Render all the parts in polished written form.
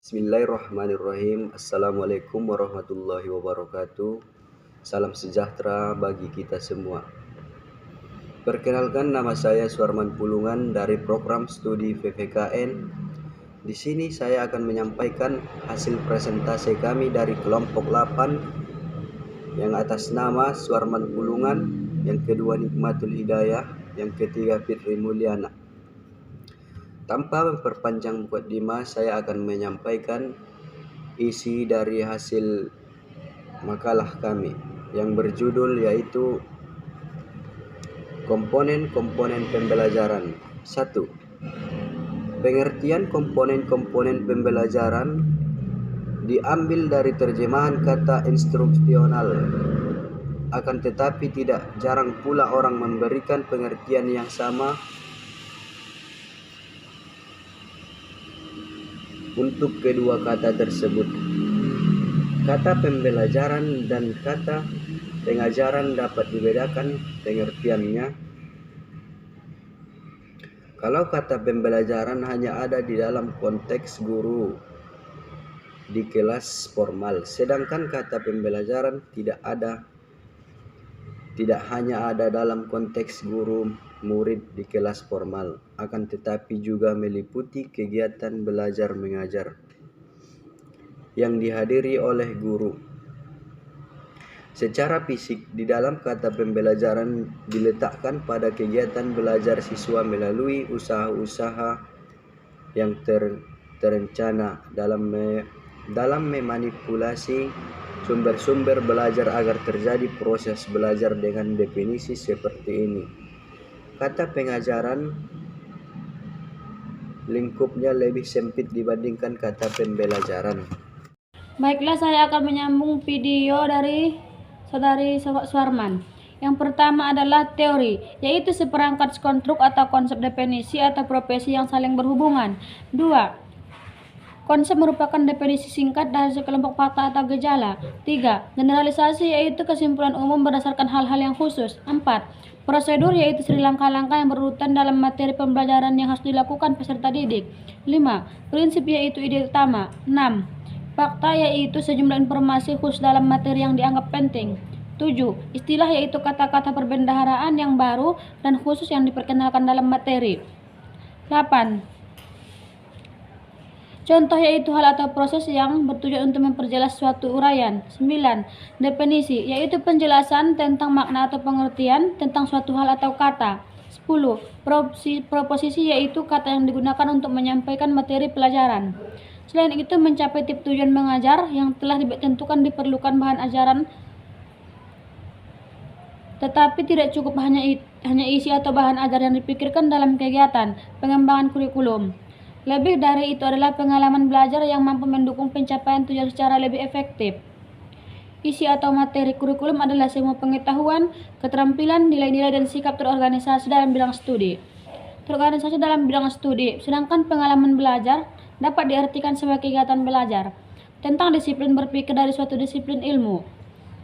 Bismillahirrahmanirrahim. Assalamualaikum warahmatullahi wabarakatuh. Salam sejahtera bagi kita semua. Perkenalkan, nama saya Suarman Pulungan dari program studi PPKN. Di sini saya akan menyampaikan hasil presentasi kami dari kelompok 8 yang atas nama Suarman Pulungan, yang kedua Nikmatul Hidayah, yang ketiga Fitri Mulyana. Tanpa memperpanjang mukadimah, saya akan menyampaikan isi dari hasil makalah kami yang berjudul yaitu komponen-komponen pembelajaran. 1. Pengertian komponen-komponen pembelajaran diambil dari terjemahan kata instruksional. Akan tetapi tidak jarang pula orang memberikan pengertian yang sama untuk kedua kata tersebut. Kata pembelajaran dan kata pengajaran dapat dibedakan pengertiannya. Kalau kata pembelajaran hanya ada di dalam konteks guru di kelas formal, sedangkan kata pembelajaran tidak hanya ada dalam konteks guru murid di kelas formal, akan tetapi juga meliputi kegiatan belajar mengajar yang dihadiri oleh guru. Secara fisik, di dalam kata pembelajaran diletakkan pada kegiatan belajar siswa melalui usaha-usaha yang terencana dalam memanipulasi sumber-sumber belajar agar terjadi proses belajar dengan definisi seperti ini. Kata pengajaran lingkupnya lebih sempit dibandingkan kata pembelajaran. Baiklah, saya akan menyambung video dari Saudari Suarman. Yang pertama adalah teori, yaitu seperangkat konstruk atau konsep definisi atau profesi yang saling berhubungan. 2. Konsep merupakan definisi singkat dari sekelompok fakta atau gejala. 3. Generalisasi, yaitu kesimpulan umum berdasarkan hal-hal yang khusus. 4. Prosedur, yaitu langkah-langkah yang berurutan dalam materi pembelajaran yang harus dilakukan peserta didik. 5. Prinsip, yaitu ide utama. 6. Fakta, yaitu sejumlah informasi khusus dalam materi yang dianggap penting. 7. Istilah, yaitu kata-kata perbendaharaan yang baru dan khusus yang diperkenalkan dalam materi. 8. Contoh, yaitu hal atau proses yang bertujuan untuk memperjelas suatu uraian. 9. Definisi, yaitu penjelasan tentang makna atau pengertian tentang suatu hal atau kata. 10. Proposisi, yaitu kata yang digunakan untuk menyampaikan materi pelajaran. Selain itu, mencapai tipe tujuan mengajar yang telah ditentukan diperlukan bahan ajaran, tetapi tidak cukup hanya isi atau bahan ajar yang dipikirkan dalam kegiatan pengembangan kurikulum. Lebih dari itu adalah pengalaman belajar yang mampu mendukung pencapaian tujuan secara lebih efektif. Isi atau materi kurikulum adalah semua pengetahuan, keterampilan, nilai-nilai, dan sikap terorganisasi dalam bidang studi. Sedangkan pengalaman belajar dapat diartikan sebagai kegiatan belajar tentang disiplin berpikir dari suatu disiplin ilmu.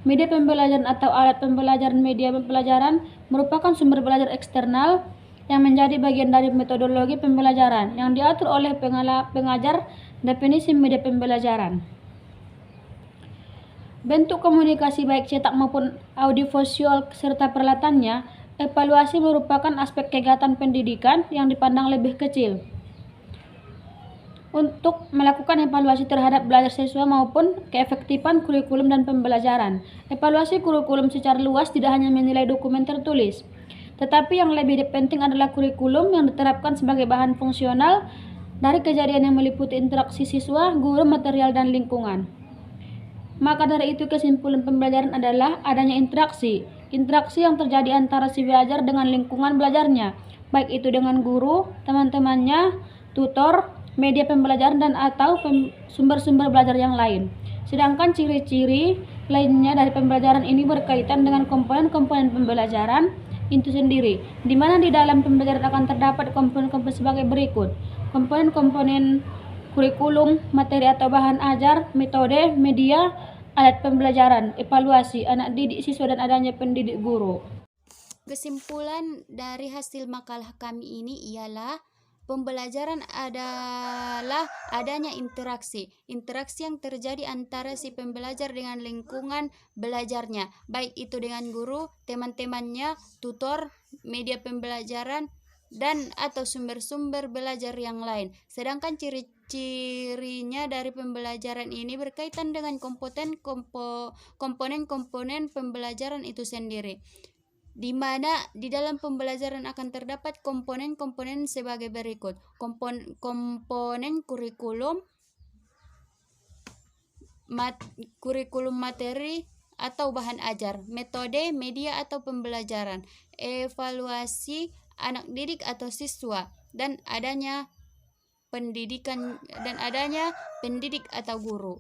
Media pembelajaran atau alat pembelajaran media pembelajaran merupakan sumber belajar eksternal yang menjadi bagian dari metodologi pembelajaran yang diatur oleh pengajar. Definisi media pembelajaran. Bentuk komunikasi baik cetak maupun audiovisual serta peralatannya. Evaluasi merupakan aspek kegiatan pendidikan yang dipandang lebih kecil. Untuk melakukan evaluasi terhadap belajar siswa maupun keefektifan kurikulum dan pembelajaran. Evaluasi kurikulum secara luas tidak hanya menilai dokumen tertulis, tetapi yang lebih penting adalah kurikulum yang diterapkan sebagai bahan fungsional dari kejadian yang meliputi interaksi siswa, guru, material, dan lingkungan. Maka dari itu, kesimpulan pembelajaran adalah adanya interaksi yang terjadi antara si belajar dengan lingkungan belajarnya, baik itu dengan guru, teman-temannya, tutor, media pembelajaran, dan atau sumber-sumber belajar yang lain. Sedangkan ciri-ciri lainnya dari pembelajaran ini berkaitan dengan komponen-komponen pembelajaran itu sendiri, di mana di dalam pembelajaran akan terdapat komponen-komponen sebagai berikut: komponen-komponen kurikulum, materi atau bahan ajar, metode, media, alat pembelajaran, evaluasi, anak didik siswa, dan adanya pendidik guru. Kesimpulan dari hasil makalah kami ini ialah Pembelajaran adalah adanya interaksi yang terjadi antara si pembelajar dengan lingkungan belajarnya, baik itu dengan guru, teman-temannya, tutor, media pembelajaran, dan atau sumber-sumber belajar yang lain. Sedangkan ciri-cirinya dari pembelajaran ini berkaitan dengan komponen-komponen pembelajaran itu sendiri, di mana di dalam pembelajaran akan terdapat komponen-komponen sebagai berikut. Komponen kurikulum, kurikulum materi atau bahan ajar, metode, media atau pembelajaran, evaluasi anak didik atau siswa, dan adanya pendidik atau guru.